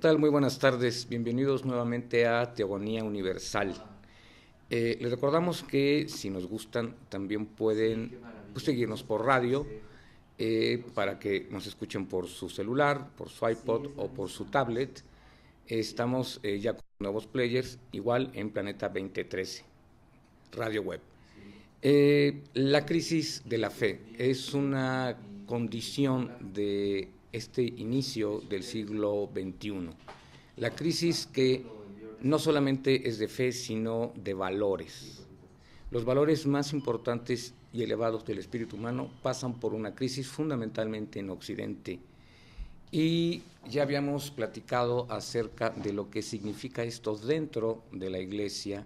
tal? Muy buenas tardes. Bienvenidos nuevamente a Teogonía Universal. Les recordamos que si nos gustan también pueden seguirnos por radio para que nos escuchen por su celular, por su iPod o por su tablet. Estamos ya con nuevos players, igual en Planeta 2013, radio web. La crisis de la fe es una condición de este inicio del siglo XXI. La crisis que no solamente es de fe, sino de valores. Los valores más importantes y elevados del espíritu humano pasan por una crisis fundamentalmente en Occidente. Y ya habíamos platicado acerca de lo que significa esto dentro de la Iglesia,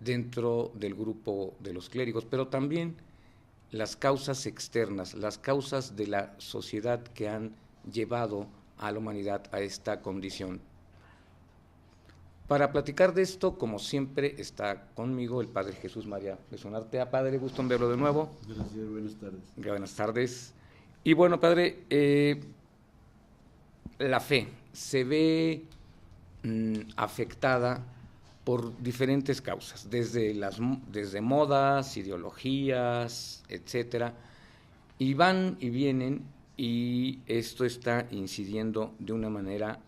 dentro del grupo de los clérigos, pero también las causas externas, las causas de la sociedad que han llevado a la humanidad a esta condición. Para platicar de esto, como siempre, está conmigo el Padre Jesús María Besón Artea. Padre, gusto en verlo de nuevo. Gracias, buenas tardes. Buenas tardes. Y bueno, Padre, la fe se ve afectada por diferentes causas, desde modas, ideologías, etcétera, y van y vienen, y esto está incidiendo de una manera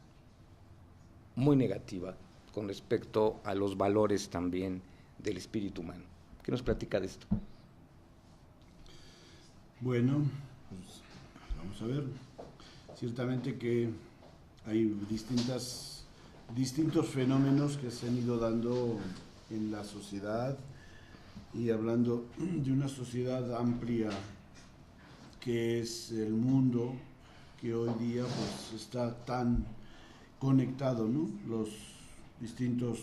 muy negativa con respecto a los valores también del espíritu humano. ¿Qué nos platica de esto? Bueno, pues vamos a ver. Ciertamente que hay distintos fenómenos que se han ido dando en la sociedad, y hablando de una sociedad amplia que es el mundo, que hoy día pues está tan conectado, ¿no? Los distintos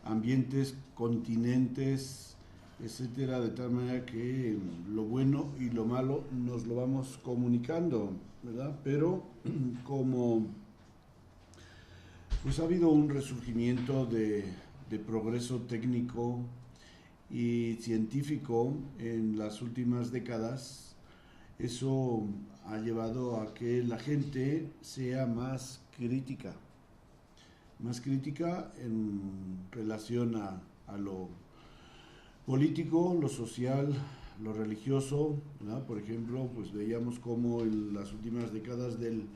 ambientes, continentes, etcétera, de tal manera que lo bueno y lo malo nos lo vamos comunicando, ¿verdad? Pero como pues ha habido un resurgimiento de progreso técnico y científico en las últimas décadas, eso ha llevado a que la gente sea más crítica en relación a lo político, lo social, lo religioso, ¿verdad? Por ejemplo, pues veíamos cómo en las últimas décadas del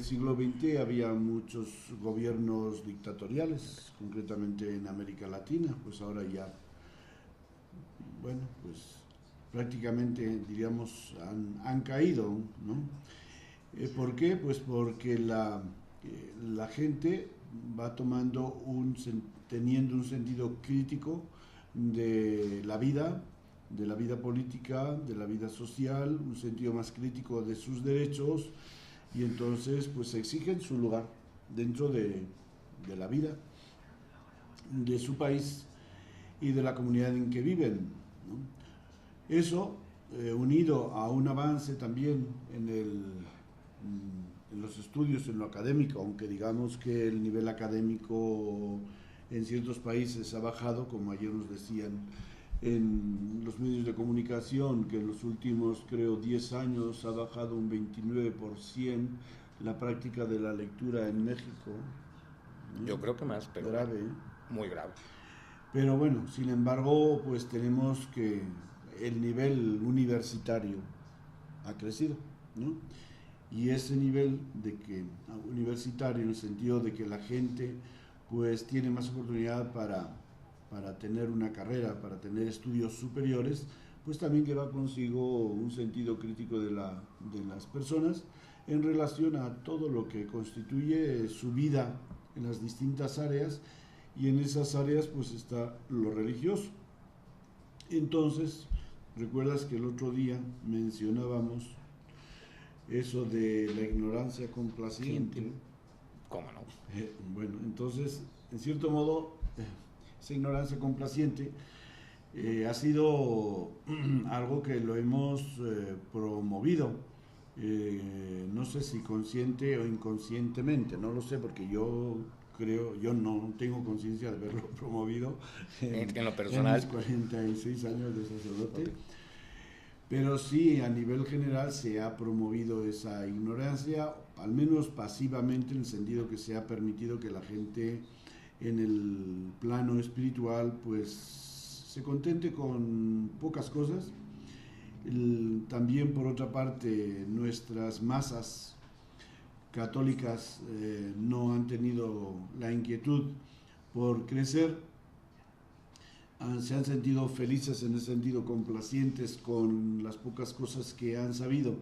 siglo XX había muchos gobiernos dictatoriales, concretamente en América Latina. Pues ahora ya, bueno, pues prácticamente diríamos han caído, ¿no? ¿Por qué? Pues porque la gente va teniendo un sentido crítico de la vida política, de la vida social, un sentido más crítico de sus derechos, y entonces pues exigen su lugar dentro de la vida de su país y de la comunidad en que viven, ¿no? Eso, unido a un avance también en los estudios, en lo académico, aunque digamos que el nivel académico en ciertos países ha bajado, como ayer nos decían en los medios de comunicación, que en los últimos, creo, 10 años ha bajado un 29% la práctica de la lectura en México. Yo creo que más, pero grave, ¿eh? Muy grave. Pero bueno, sin embargo, pues tenemos que el nivel universitario ha crecido, ¿no? Y ese nivel universitario, en el sentido de que la gente pues tiene más oportunidad para tener una carrera, para tener estudios superiores, pues también lleva consigo un sentido crítico de las personas en relación a todo lo que constituye su vida en las distintas áreas, y en esas áreas pues está lo religioso. Entonces, recuerdas que el otro día mencionábamos eso de la ignorancia complaciente. ¿Cómo no? Bueno, entonces, en cierto modo, esa ignorancia complaciente ha sido algo que lo hemos promovido, no sé si consciente o inconscientemente, no lo sé, porque yo no tengo conciencia de haberlo promovido en lo personal, en mis 46 años de sacerdote. Okay. Pero sí, a nivel general se ha promovido esa ignorancia, al menos pasivamente, en el sentido que se ha permitido que la gente en el plano espiritual pues se contente con pocas cosas. También por otra parte nuestras masas católicas no han tenido la inquietud por crecer, se han sentido felices en ese sentido, complacientes con las pocas cosas que han sabido,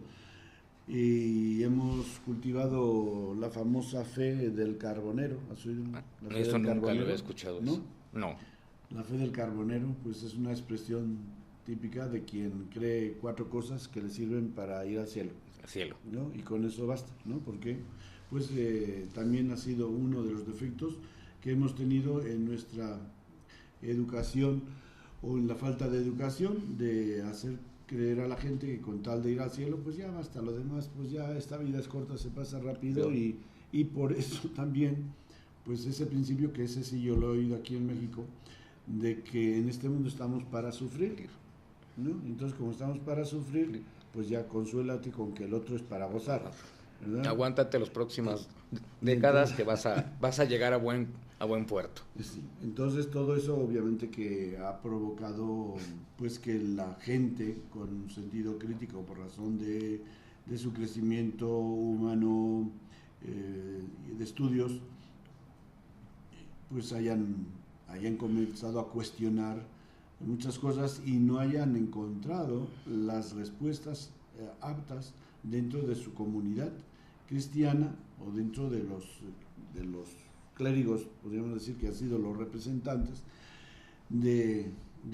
y hemos cultivado la famosa fe del carbonero. ¿Has oído? La fe Eso del nunca lo carbonero, había escuchado. ¿no? No. La fe del carbonero pues es una expresión típica de quien cree 4 cosas que le sirven para ir al cielo, Cielo. ¿no? Y con eso basta, ¿no? Porque pues también ha sido uno de los defectos que hemos tenido en nuestra educación, o en la falta de educación, de hacer creer a la gente que con tal de ir al cielo pues ya basta, lo demás pues ya esta vida es corta, se pasa rápido. Y por eso también pues ese principio, que ese sí yo lo he oído aquí en México, de que en este mundo estamos para sufrir, ¿no? Entonces, como estamos para sufrir, pues ya consuélate con que el otro es para gozar, ¿verdad? Aguántate las próximas décadas, que vas a llegar a buen puerto. Sí. Entonces todo eso obviamente que ha provocado pues que la gente con sentido crítico, por razón de su crecimiento humano, de estudios, pues hayan comenzado a cuestionar muchas cosas y no hayan encontrado las respuestas aptas dentro de su comunidad cristiana, o dentro de los clérigos, podríamos decir, que han sido los representantes de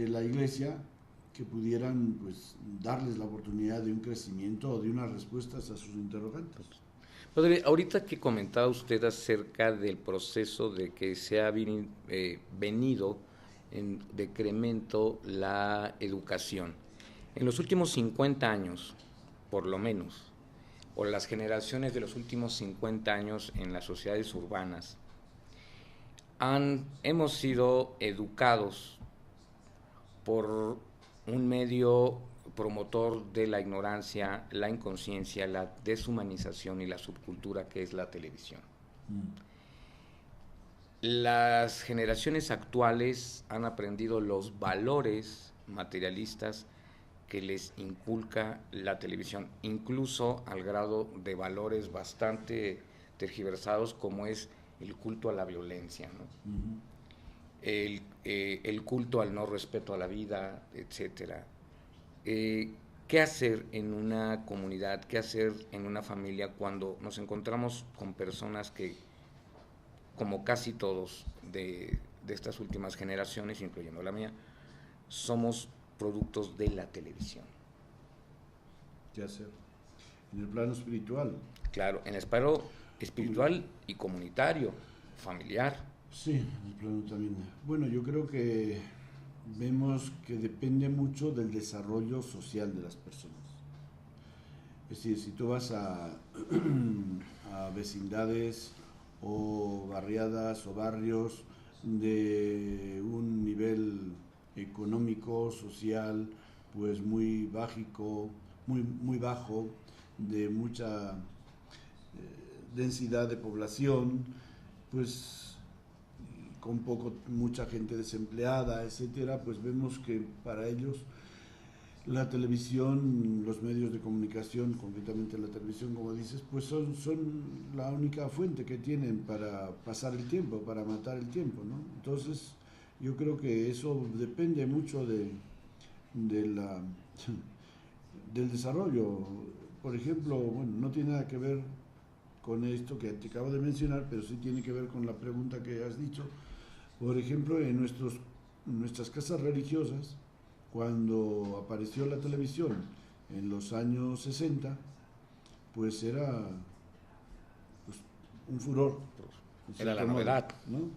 la iglesia, que pudieran pues darles la oportunidad de un crecimiento o de unas respuestas a sus interrogantes. Padre, ahorita que comentaba usted acerca del proceso de que se ha venido en decremento la educación, en los últimos 50 años, por lo menos, o las generaciones de los últimos 50 años en las sociedades urbanas, hemos sido educados por un medio promotor de la ignorancia, la inconsciencia, la deshumanización y la subcultura, que es la televisión. Las generaciones actuales han aprendido los valores materialistas que les inculca la televisión, incluso al grado de valores bastante tergiversados, como es el culto a la violencia, ¿no? Uh-huh. El culto al no respeto a la vida, etcétera. ¿Qué hacer en una comunidad, qué hacer en una familia cuando nos encontramos con personas que, como casi todos de estas últimas generaciones, incluyendo la mía, somos productos de la televisión? ¿Qué hacer? En el plano espiritual. Claro, en el plano espiritual y comunitario, familiar. Sí, en el plano también. Bueno, yo creo que vemos que depende mucho del desarrollo social de las personas. Es decir, si tú vas a vecindades o barriadas o barrios de un nivel económico, social, pues muy bajo, muy bajo, de mucha densidad de población, pues con mucha gente desempleada, etcétera, pues vemos que para ellos la televisión, los medios de comunicación, concretamente la televisión, como dices, pues son la única fuente que tienen para pasar el tiempo, para matar el tiempo, ¿no? Entonces, yo creo que eso depende mucho del desarrollo. Por ejemplo, bueno, no tiene nada que ver con esto que te acabo de mencionar, pero sí tiene que ver con la pregunta que has dicho. Por ejemplo, en nuestras casas religiosas, cuando apareció la televisión en los años 60, pues era pues, un furor. Era la novedad, ¿no?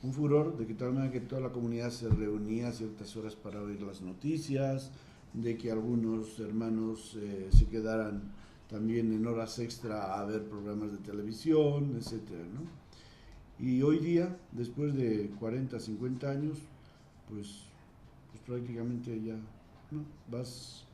Un furor, de que tal manera que toda la comunidad se reunía a ciertas horas para oír las noticias, de que algunos hermanos se quedaran también en horas extra a ver programas de televisión, etcétera, ¿no? Y hoy día, después de 40, 50 años, pues prácticamente ya, ¿no? Vas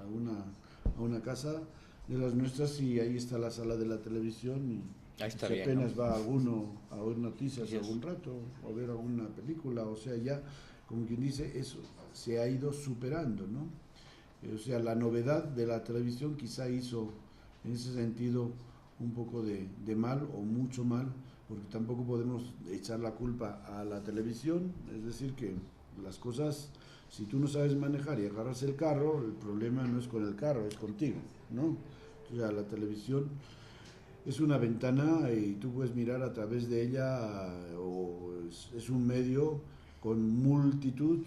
a una casa de las nuestras y ahí está la sala de la televisión y Ahí está si bien, apenas ¿no? va alguno a oír noticias Yes. algún rato o ver alguna película, o sea, ya, como quien dice, eso se ha ido superando, ¿no? O sea, la novedad de la televisión quizá hizo en ese sentido un poco de mal o mucho mal, porque tampoco podemos echar la culpa a la televisión, es decir, que las cosas, si tú no sabes manejar y agarras el carro, el problema no es con el carro, es contigo, ¿no? O sea, la televisión es una ventana y tú puedes mirar a través de ella o es un medio con multitud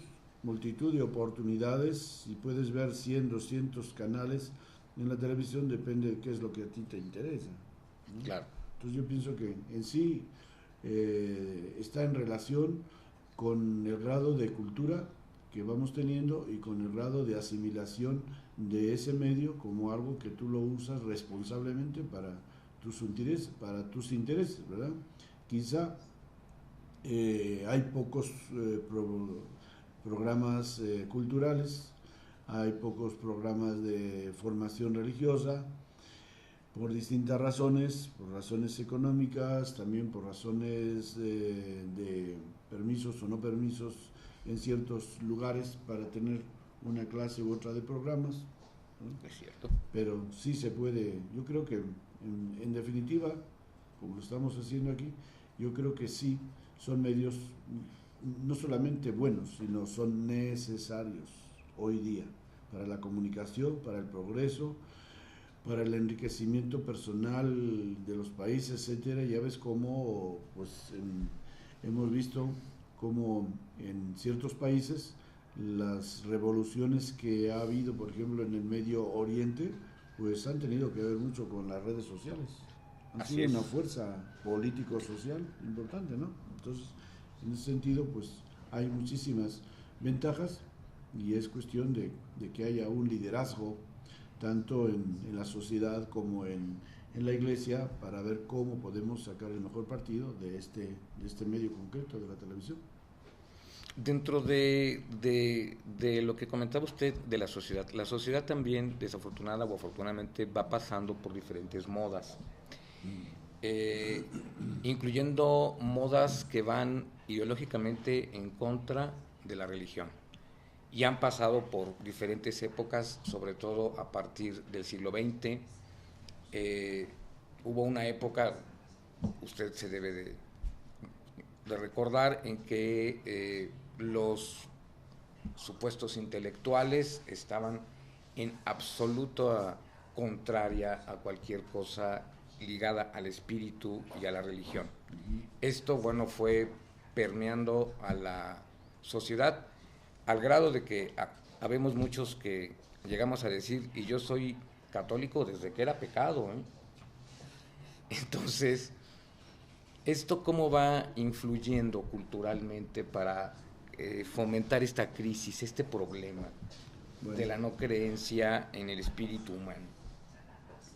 de oportunidades y puedes ver 100, 200 canales en la televisión, depende de qué es lo que a ti te interesa, ¿no? Claro. Entonces yo pienso que en sí está en relación con el grado de cultura que vamos teniendo y con el grado de asimilación de ese medio como algo que tú lo usas responsablemente para tus intereses, ¿verdad? Quizá hay pocos programas culturales, hay pocos programas de formación religiosa, por distintas razones, por razones económicas, también por razones de permisos o no permisos en ciertos lugares para tener una clase u otra de programas, ¿no? Es cierto. Pero sí se puede, yo creo que en definitiva, como lo estamos haciendo aquí, yo creo que sí son medios no solamente buenos, sino son necesarios hoy día para la comunicación, para el progreso, para el enriquecimiento personal de los países, etcétera. Ya ves cómo pues hemos visto cómo en ciertos países las revoluciones que ha habido, por ejemplo, en el Medio Oriente, pues han tenido que ver mucho con las redes sociales. Han Así sido es. una fuerza político-social importante, ¿no? Entonces, en ese sentido, pues hay muchísimas ventajas y es cuestión de que haya un liderazgo tanto en la sociedad como en la iglesia para ver cómo podemos sacar el mejor partido de este medio concreto de la televisión. Dentro de lo que comentaba usted de la sociedad también, desafortunada o afortunadamente, va pasando por diferentes modas, eh, incluyendo modas que van ideológicamente en contra de la religión. Y han pasado por diferentes épocas, sobre todo a partir del siglo XX. Eh, Hubo una época, usted se debe de recordar, en que los supuestos intelectuales estaban en absoluta contraria a cualquier cosa ligada al espíritu y a la religión. Esto, bueno, fue permeando a la sociedad al grado de que habemos muchos que llegamos a decir, y yo soy católico desde que era pecado, ¿eh? Entonces, ¿esto cómo va influyendo culturalmente para fomentar esta crisis, este problema Bueno, de la no creencia en el espíritu humano?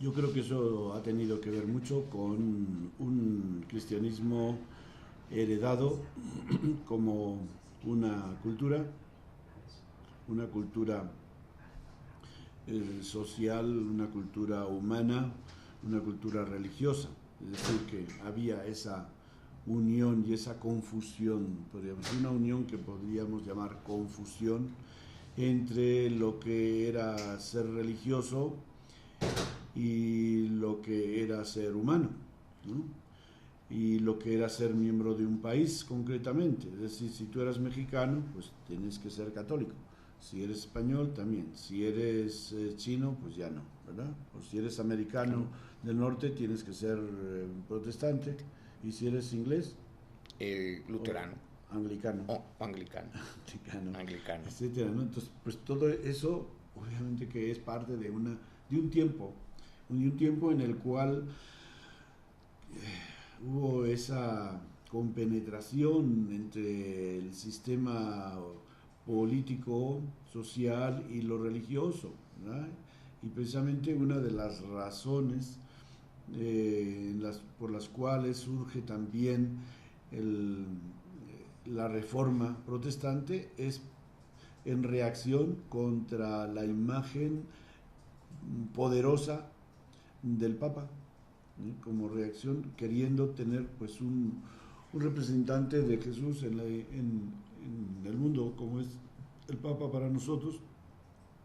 yo creo que eso ha tenido que ver mucho con un cristianismo heredado como una cultura social, una cultura humana, una cultura religiosa. Es decir, que había esa unión y esa confusión, podríamos decir, una unión que podríamos llamar confusión entre lo que era ser religioso y lo que era ser humano, ¿no? Y lo que era ser miembro de un país concretamente. Es decir, si tú eras mexicano, pues tienes que ser católico. Si eres español, también. Si eres chino, pues ya no, ¿verdad? O si eres americano del norte, tienes que ser protestante. Y si eres inglés, Luterano. Anglicano. Anglicano. Anglicano. Etcétera, ¿no? Entonces, pues todo eso, obviamente que es parte de un tiempo en el cual hubo esa compenetración entre el sistema político, social y lo religioso, ¿verdad? Y precisamente una de las razones por las cuales surge también la reforma protestante es en reacción contra la imagen poderosa del Papa, como reacción, queriendo tener pues un representante de Jesús en el mundo, como es el Papa para nosotros,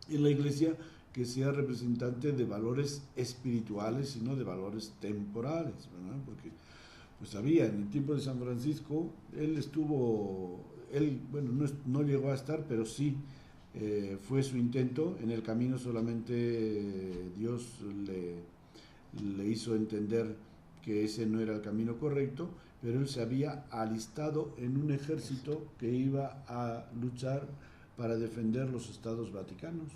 en la Iglesia, que sea representante de valores espirituales y no de valores temporales, ¿verdad? Porque pues había en el tiempo de San Francisco, bueno, no llegó a estar, pero sí fue su intento. En el camino solamente Dios le hizo entender que ese no era el camino correcto, pero él se había alistado en un ejército que iba a luchar para defender los estados vaticanos.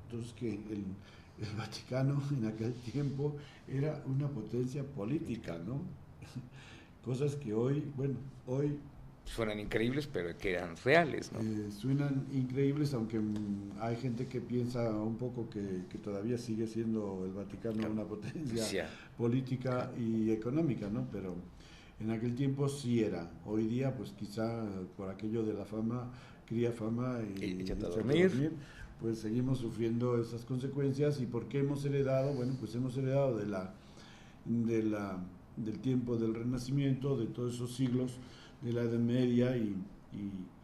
Entonces que el Vaticano en aquel tiempo era una potencia política, ¿no? Cosas que hoy suenan increíbles, pero que eran reales, ¿no? Suenan increíbles, aunque hay gente que piensa un poco que todavía sigue siendo el Vaticano una potencia política y económica, ¿no? Pero en aquel tiempo sí era. Hoy día, pues quizá por aquello de la fama, cría fama y échate a dormir, pues seguimos sufriendo esas consecuencias. ¿Y por qué hemos heredado? Bueno, pues hemos heredado del tiempo del Renacimiento, de todos esos siglos de la Edad Media y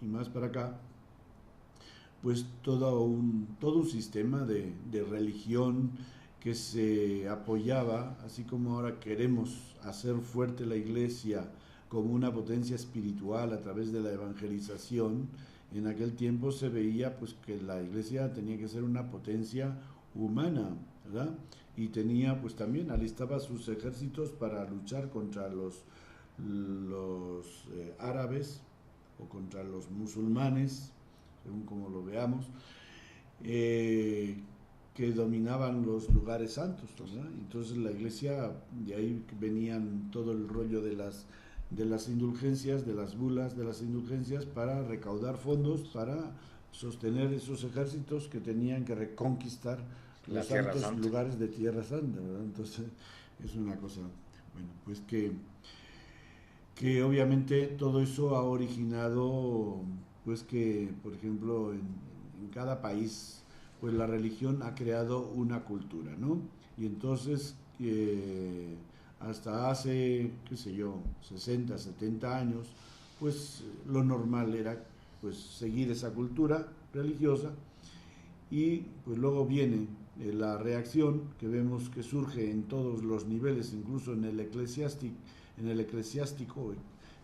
más para acá, pues todo un sistema de religión que se apoyaba, así como ahora queremos hacer fuerte la Iglesia como una potencia espiritual a través de la evangelización. En aquel tiempo se veía pues que la Iglesia tenía que ser una potencia humana, ¿verdad? Y tenía pues también alistaba sus ejércitos para luchar contra los árabes o contra los musulmanes, según como lo veamos, que dominaban los lugares santos, ¿verdad? Entonces la Iglesia, de ahí venían todo el rollo de las indulgencias, de las bulas de las indulgencias, para recaudar fondos para sostener esos ejércitos que tenían que reconquistar los santos lugares de Tierra Santa, ¿verdad? Entonces es una cosa, bueno, pues que obviamente todo eso ha originado pues que, por ejemplo, en cada país pues la religión ha creado una cultura, ¿no? Y entonces hasta hace, qué sé yo, 60, 70 años, pues lo normal era pues seguir esa cultura religiosa, y pues luego viene la reacción que vemos que surge en todos los niveles, incluso en el eclesiástico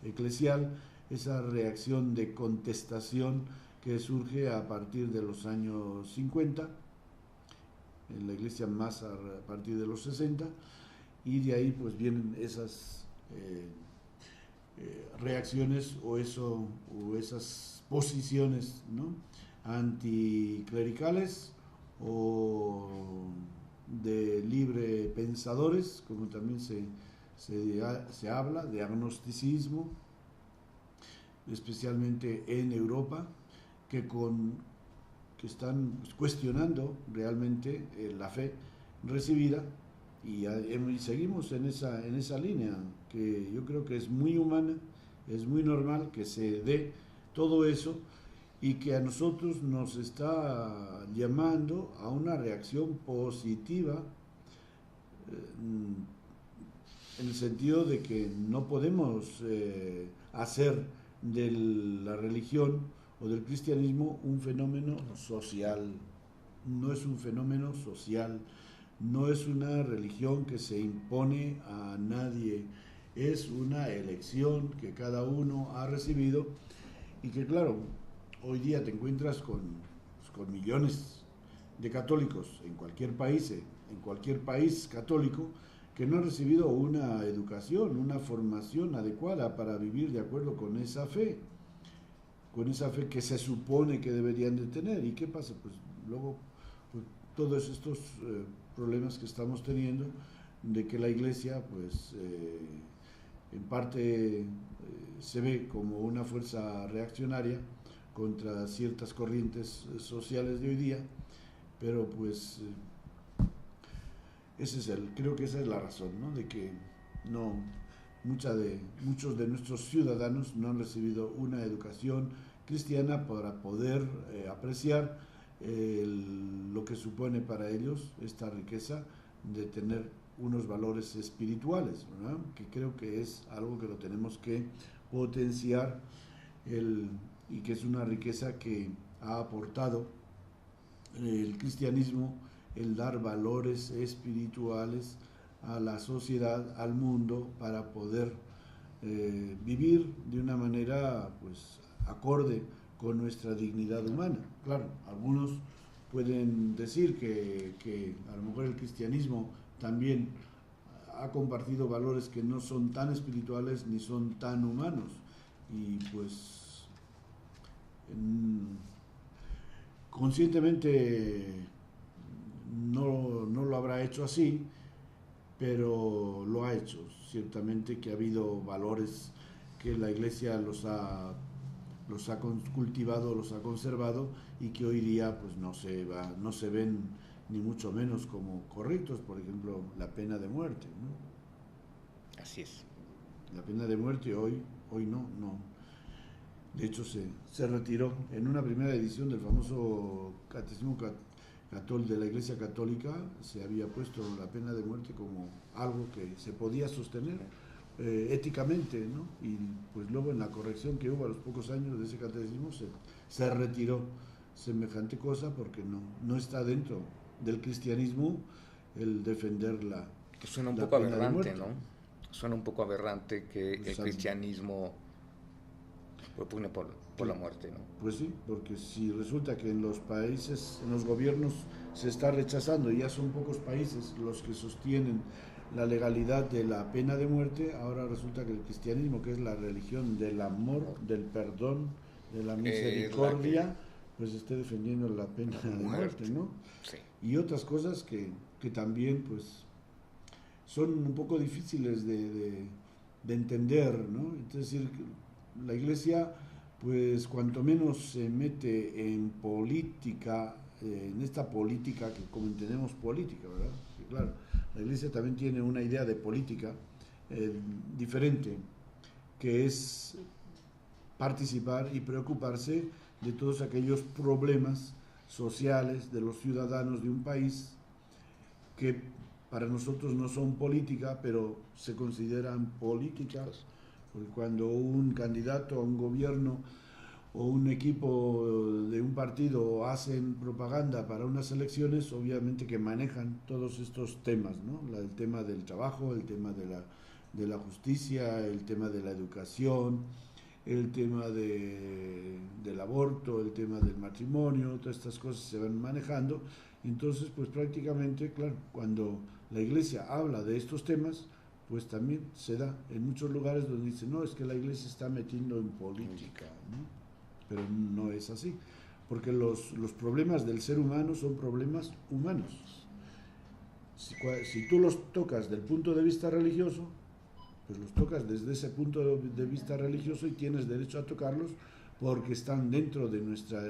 eclesial, esa reacción de contestación que surge a partir de los años 50, en la Iglesia más a partir de los 60, y de ahí pues vienen esas reacciones o esas posiciones, ¿no?, anticlericales o de libre pensadores, como también se habla de agnosticismo, especialmente en Europa, que están cuestionando realmente la fe recibida, y seguimos en esa línea, que yo creo que es muy humana, es muy normal que se dé todo eso, y que a nosotros nos está llamando a una reacción positiva, en el sentido de que no podemos hacer de la religión o del cristianismo un fenómeno social. No es un fenómeno social, no es una religión que se impone a nadie, es una elección que cada uno ha recibido, y que claro, hoy día te encuentras con millones de católicos en cualquier país católico, que no han recibido una educación, una formación adecuada para vivir de acuerdo con esa fe que se supone que deberían de tener. ¿Y qué pasa? Pues luego pues, todos estos problemas que estamos teniendo, de que la Iglesia pues en parte se ve como una fuerza reaccionaria contra ciertas corrientes sociales de hoy día, pero pues creo que esa es la razón, ¿no?, de que muchos de nuestros ciudadanos no han recibido una educación cristiana para poder apreciar lo que supone para ellos esta riqueza de tener unos valores espirituales, ¿verdad? Que creo que es algo que lo tenemos que potenciar y que es una riqueza que ha aportado el cristianismo, el dar valores espirituales a la sociedad, al mundo, para poder vivir de una manera pues acorde con nuestra dignidad humana. Claro, algunos pueden decir que a lo mejor el cristianismo también ha compartido valores que no son tan espirituales ni son tan humanos, y pues conscientemente no lo habrá hecho así, pero lo ha hecho. Ciertamente que ha habido valores que la Iglesia los ha cultivado, los ha conservado, y que hoy día pues no se ven ni mucho menos como correctos. Por ejemplo, la pena de muerte, ¿no? Así es. La pena de muerte hoy no. De hecho se retiró en una primera edición del famoso Catecismo de la Iglesia Católica. Se había puesto la pena de muerte como algo que se podía sostener éticamente, ¿no? Y pues luego en la corrección que hubo a los pocos años de ese catecismo se retiró semejante cosa, porque no está dentro del cristianismo el defender que suena un poco aberrante, ¿no? Suena un poco aberrante que el cristianismo propone por la muerte, ¿no? Pues sí, porque si resulta que en los países, en los gobiernos se está rechazando, y ya son pocos países los que sostienen la legalidad de la pena de muerte, ahora resulta que el cristianismo, que es la religión del amor, del perdón, de la misericordia, pues esté defendiendo la pena de muerte, ¿no? Sí. Y otras cosas que también pues son un poco difíciles de entender, ¿no? Es decir, la Iglesia pues cuanto menos se mete en política, en esta política que como entendemos política, ¿verdad? Que claro, la Iglesia también tiene una idea de política diferente, que es participar y preocuparse de todos aquellos problemas sociales de los ciudadanos de un país, que para nosotros no son política, pero se consideran políticas, porque cuando un candidato a un gobierno o un equipo de un partido hacen propaganda para unas elecciones, obviamente que manejan todos estos temas, ¿no? El tema del trabajo, el tema de la justicia, el tema de la educación, el tema del aborto, el tema del matrimonio, todas estas cosas se van manejando. Entonces, pues prácticamente, claro, cuando la Iglesia habla de estos temas, pues también se da en muchos lugares donde dicen, no, es que la Iglesia está metiendo en política, ¿no? Pero no es así, porque los problemas del ser humano son problemas humanos. Si tú los tocas del punto de vista religioso, pues los tocas desde ese punto de vista religioso, y tienes derecho a tocarlos porque están dentro de nuestra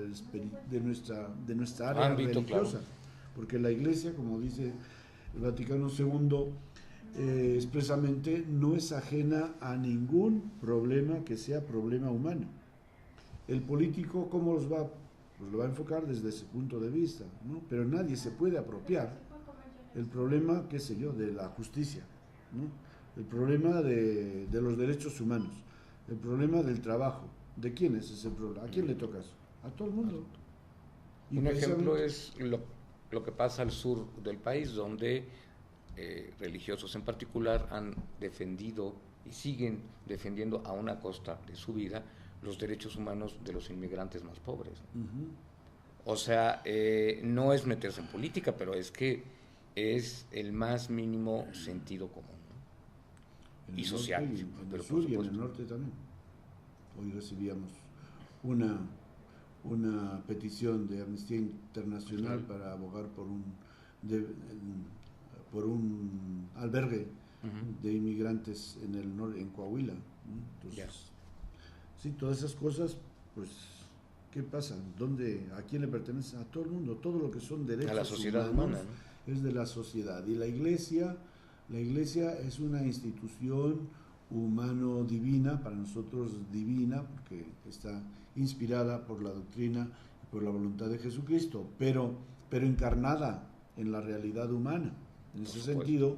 área religiosa. Claro. Porque la Iglesia, como dice el Vaticano II, expresamente no es ajena a ningún problema que sea problema humano. El político, ¿cómo los va? Pues lo va a enfocar desde ese punto de vista, ¿no? Pero nadie se puede apropiar el problema, qué sé yo, de la justicia, ¿no? El problema de los derechos humanos, el problema del trabajo. ¿De quién es ese problema? ¿A quién le toca eso? A todo el mundo. Y un ejemplo es lo que pasa al sur del país, donde religiosos en particular han defendido y siguen defendiendo a una costa de su vida los derechos humanos de los inmigrantes más pobres. O sea, no es meterse en política, pero es que es el más mínimo sentido común, ¿no? Y social. En el sur y en el norte también. Hoy recibíamos una petición de Amnistía Internacional para abogar por un albergue de inmigrantes en Coahuila, ¿no? Entonces, sí, todas esas cosas, pues, ¿qué pasa? ¿A quién le pertenece? A todo el mundo. Todo lo que son derechos a la sociedad humana, ¿no? Es de la sociedad. Y la Iglesia es una institución humano-divina, para nosotros divina, porque está inspirada por la doctrina, por la voluntad de Jesucristo, pero encarnada en la realidad humana. En ese sentido,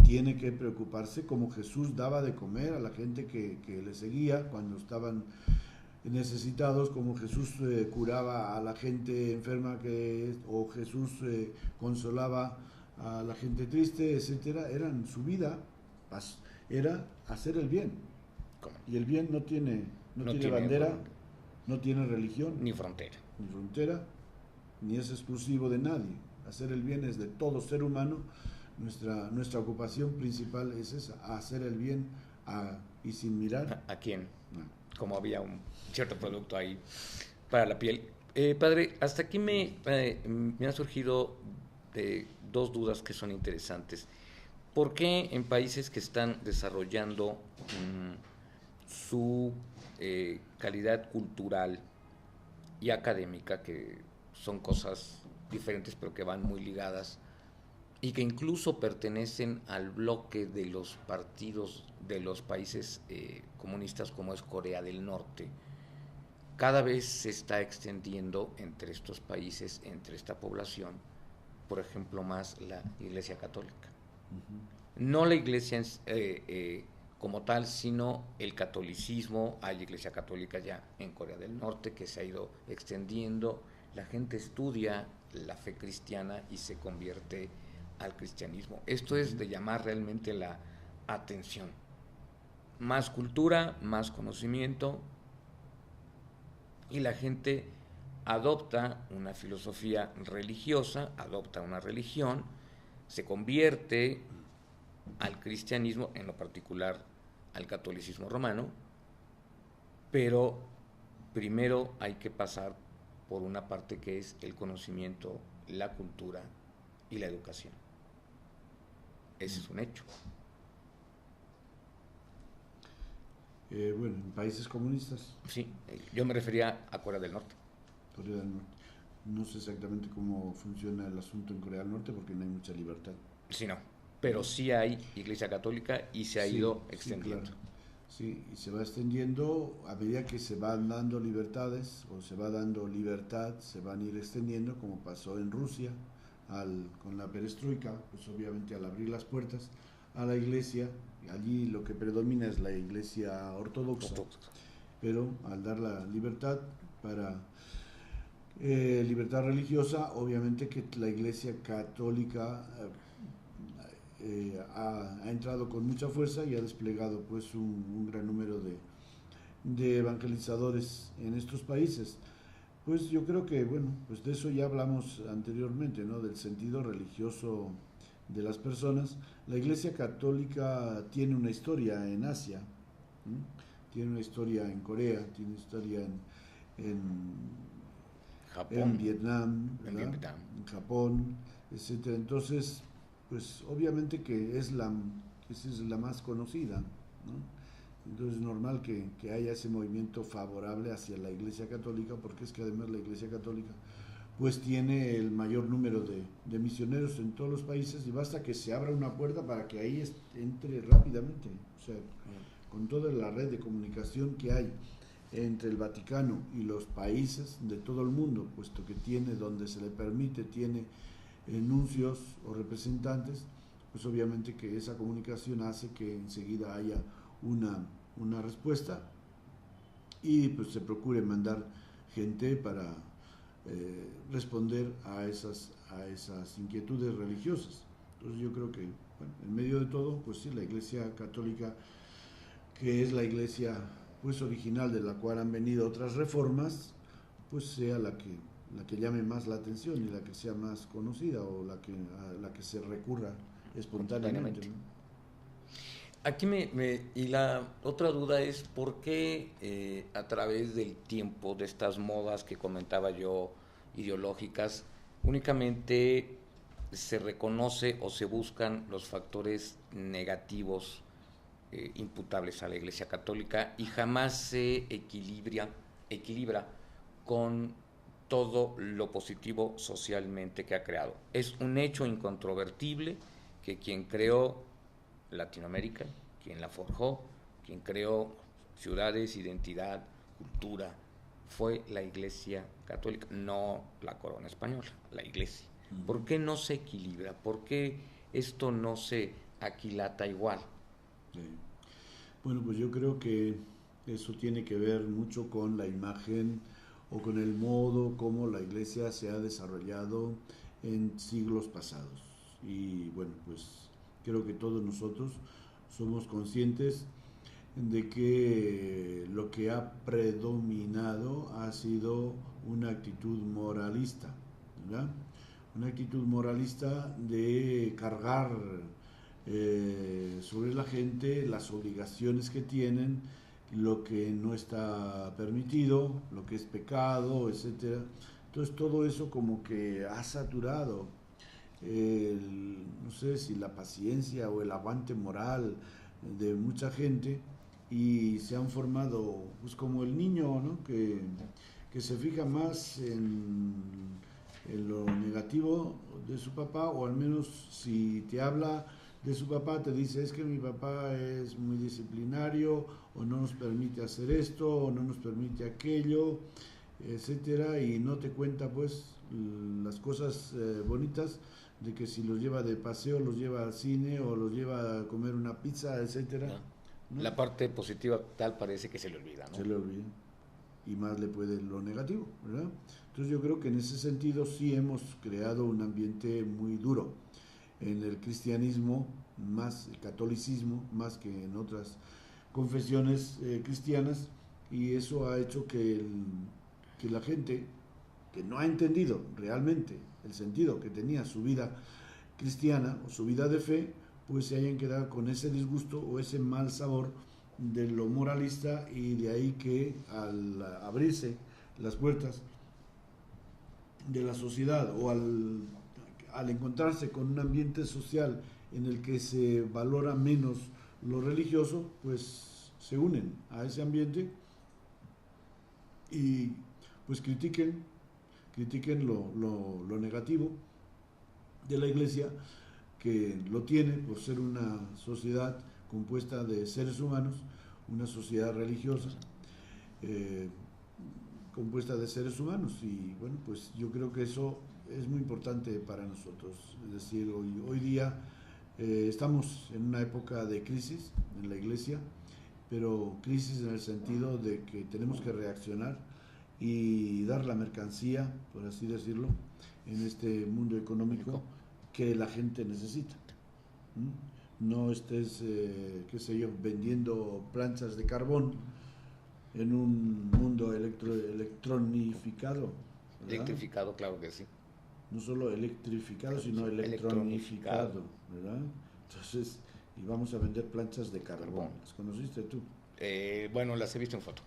tiene que preocuparse como Jesús daba de comer a la gente que le seguía cuando estaban necesitados, como Jesús curaba a la gente enferma o Jesús consolaba a la gente triste, etcétera. Su vida era hacer el bien. Y el bien no tiene bandera, no tiene religión, ni frontera, ni es exclusivo de nadie. Hacer el bien es de todo ser humano. Nuestra ocupación principal es esa, hacer el bien y sin mirar. ¿A quién? No. Como había un cierto producto ahí para la piel. Padre, hasta aquí me han surgido dos dudas que son interesantes. ¿Por qué en países que están desarrollando su calidad cultural y académica, que son cosas diferentes pero que van muy ligadas, y que incluso pertenecen al bloque de los partidos de los países comunistas como es Corea del Norte, cada vez se está extendiendo entre estos países, entre esta población, por ejemplo, más la Iglesia Católica? No la Iglesia como tal, sino el catolicismo. Hay Iglesia Católica ya en Corea del Norte que se ha ido extendiendo. La gente estudia la fe cristiana y se convierte al cristianismo. Esto es de llamar realmente la atención. Más cultura, más conocimiento, y la gente adopta una filosofía religiosa, adopta una religión, se convierte al cristianismo, en lo particular al catolicismo romano, pero primero hay que pasar por una parte que es el conocimiento, la cultura y la educación. Ese es un hecho. Bueno, en países comunistas. Sí, yo me refería a Corea del Norte. Corea del Norte. No sé exactamente cómo funciona el asunto en Corea del Norte porque no hay mucha libertad. Sí, no. Pero sí hay Iglesia Católica y se ha ido extendiendo. Sí, claro. Sí, y se va extendiendo a medida que se van dando libertades o se va dando libertad, se van a ir extendiendo, como pasó en Rusia con la perestroika, pues obviamente al abrir las puertas a la iglesia, allí lo que predomina es la iglesia ortodoxa. Pero al dar la libertad para libertad religiosa, obviamente que la iglesia católica ha entrado con mucha fuerza y ha desplegado pues un gran número de evangelizadores en estos países. Pues yo creo que, bueno, pues de eso ya hablamos anteriormente, ¿no? Del sentido religioso de las personas. La Iglesia Católica tiene una historia en Asia, ¿sí? Tiene una historia en Corea, tiene una historia en Japón, en Vietnam, en Japón, etcétera. Entonces, pues obviamente que esa es la más conocida, ¿no? Entonces es normal que haya ese movimiento favorable hacia la Iglesia Católica, porque es que además la Iglesia Católica pues tiene el mayor número de misioneros en todos los países y basta que se abra una puerta para que ahí entre rápidamente. O sea, con toda la red de comunicación que hay entre el Vaticano y los países de todo el mundo, puesto que tiene, donde se le permite, tiene nuncios o representantes, pues obviamente que esa comunicación hace que enseguida haya una respuesta y pues se procure mandar gente para responder a esas inquietudes religiosas. Entonces yo creo que, bueno, en medio de todo, pues sí, la Iglesia Católica, que es la iglesia pues original de la cual han venido otras reformas, pues sea la que llame más la atención y la que sea más conocida o a la que se recurra espontáneamente, ¿no? Aquí y la otra duda es por qué a través del tiempo, de estas modas que comentaba yo, ideológicas, únicamente se reconoce o se buscan los factores negativos imputables a la Iglesia Católica y jamás se equilibra con todo lo positivo socialmente que ha creado. Es un hecho incontrovertible que quien creó Latinoamérica, quien la forjó, quien creó ciudades, identidad, cultura, fue la Iglesia Católica, no la corona española, la Iglesia. Uh-huh. ¿Por qué no se equilibra? ¿Por qué esto no se aquilata igual? Sí. Bueno, pues yo creo que eso tiene que ver mucho con la imagen o con el modo como la Iglesia se ha desarrollado en siglos pasados. Y bueno, pues creo que todos nosotros somos conscientes de que lo que ha predominado ha sido una actitud moralista, ¿verdad? Una actitud moralista de cargar sobre la gente las obligaciones que tienen, lo que no está permitido, lo que es pecado, etcétera. Entonces todo eso como que ha saturado no sé si la paciencia o el aguante moral de mucha gente, y se han formado pues como el niño, ¿no? que se fija más en lo negativo de su papá, o al menos si te habla de su papá te dice es que mi papá es muy disciplinario, o no nos permite hacer esto, o no nos permite aquello, etcétera, y no te cuenta pues las cosas bonitas de que si los lleva de paseo, los lleva al cine o los lleva a comer una pizza, etcétera, ¿no? La parte positiva tal parece que se le olvida, ¿no? Se le olvida, y más le puede lo negativo, ¿verdad? Entonces yo creo que en ese sentido sí hemos creado un ambiente muy duro en el cristianismo, más el catolicismo, más que en otras confesiones cristianas, y eso ha hecho que la gente que no ha entendido realmente el sentido que tenía su vida cristiana o su vida de fe, pues se hayan quedado con ese disgusto o ese mal sabor de lo moralista, y de ahí que al abrirse las puertas de la sociedad o al encontrarse con un ambiente social en el que se valora menos lo religioso, pues se unen a ese ambiente y pues critiquen lo negativo de la Iglesia, que lo tiene por ser una sociedad compuesta de seres humanos, una sociedad religiosa compuesta de seres humanos. Y bueno, pues yo creo que eso es muy importante para nosotros. Es decir, hoy día estamos en una época de crisis en la Iglesia, pero crisis en el sentido de que tenemos que reaccionar y dar la mercancía, por así decirlo, en este mundo económico que la gente necesita. No estés, qué sé yo, vendiendo planchas de carbón en un mundo electronificado, ¿verdad? Electrificado, claro que sí. No solo electrificado, sino electronificado, ¿verdad? Entonces, y vamos a vender planchas de carbón. ¿Las conociste tú? Bueno, las he visto en foto.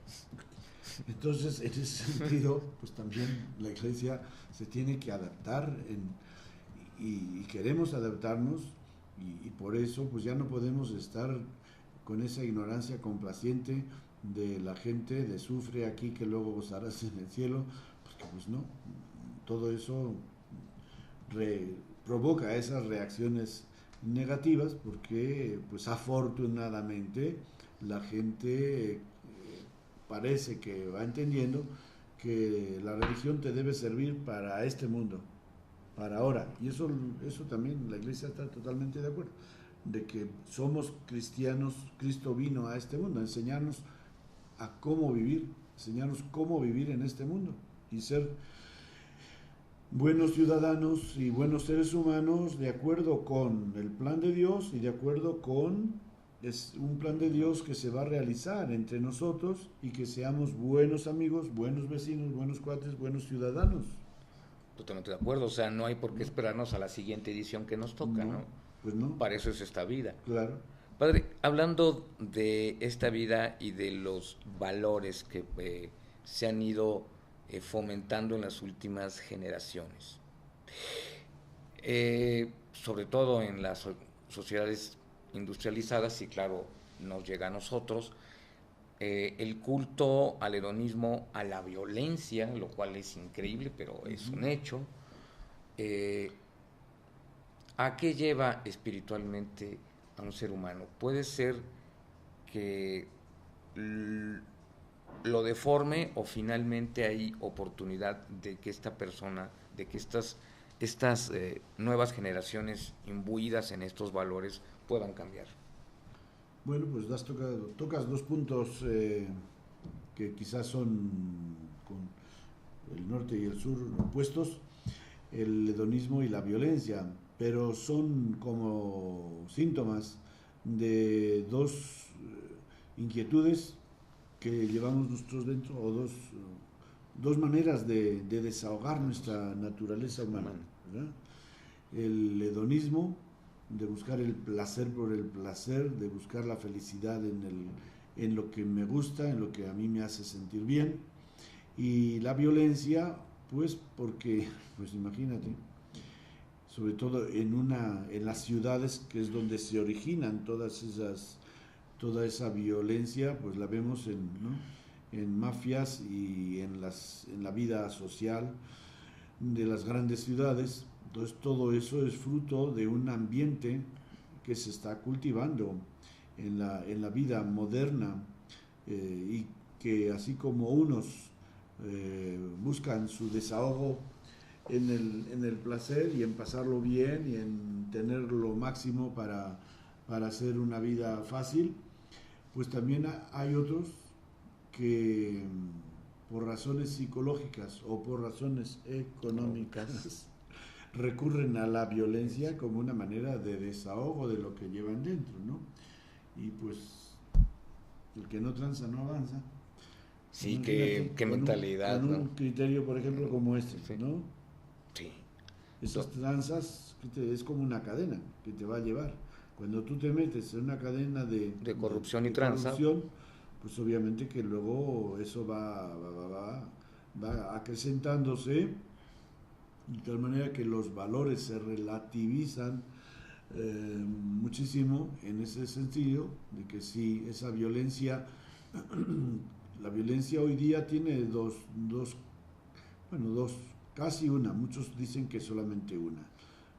Entonces, en ese sentido, pues también la Iglesia se tiene que adaptar y queremos adaptarnos, y por eso pues ya no podemos estar con esa ignorancia complaciente de la gente de sufre aquí que luego gozarás en el cielo, porque pues no, todo eso provoca esas reacciones negativas, porque pues afortunadamente la gente parece que va entendiendo que la religión te debe servir para este mundo, para ahora, y eso también la Iglesia está totalmente de acuerdo, de que somos cristianos. Cristo vino a este mundo a enseñarnos cómo vivir en este mundo y ser buenos ciudadanos y buenos seres humanos de acuerdo con el plan de Dios y de acuerdo con un plan de Dios que se va a realizar entre nosotros, y que seamos buenos amigos, buenos vecinos, buenos cuates, buenos ciudadanos. Totalmente de acuerdo, o sea, no hay por qué esperarnos a la siguiente edición que nos toca, ¿no? Pues no. Para eso es esta vida. Claro. Padre, hablando de esta vida y de los valores que se han ido fomentando en las últimas generaciones, sobre todo en las sociedades industrializadas, y claro, nos llega a nosotros, el culto al hedonismo, a la violencia, lo cual es increíble, pero es un hecho. ¿A qué lleva espiritualmente a un ser humano? Puede ser que lo deforme, o finalmente hay oportunidad de que esta persona, de que estas nuevas generaciones imbuidas en estos valores puedan cambiar? Bueno, pues tocas dos puntos que quizás son con el norte y el sur opuestos, el hedonismo y la violencia, pero son como síntomas de dos inquietudes que llevamos nosotros dentro, o dos maneras de desahogar nuestra naturaleza humana, ¿verdad? El hedonismo, de buscar el placer por el placer, de buscar la felicidad en lo que me gusta, en lo que a mí me hace sentir bien, y la violencia, pues porque, pues imagínate, sobre todo en las ciudades, que es donde se originan toda esa violencia, pues la vemos en mafias y en la vida social de las grandes ciudades. Entonces todo eso es fruto de un ambiente que se está cultivando en la vida moderna, y que así como unos buscan su desahogo en el placer y en pasarlo bien y en tener lo máximo para hacer una vida fácil, pues también hay otros que por razones psicológicas o por razones económicas recurren a la violencia como una manera de desahogo de lo que llevan dentro, ¿no? Y pues el que no tranza no avanza. Sí, qué mentalidad, con ¿no? un criterio, por ejemplo, como este, Sí. ¿no? Sí. Esas tranzas es como una cadena que te va a llevar. Cuando tú te metes en una cadena de corrupción y tranza, corrupción, pues obviamente que luego eso va acrecentándose, de tal manera que los valores se relativizan muchísimo en ese sentido, de que si esa violencia, la violencia hoy día tiene dos, casi una, muchos dicen que solamente una,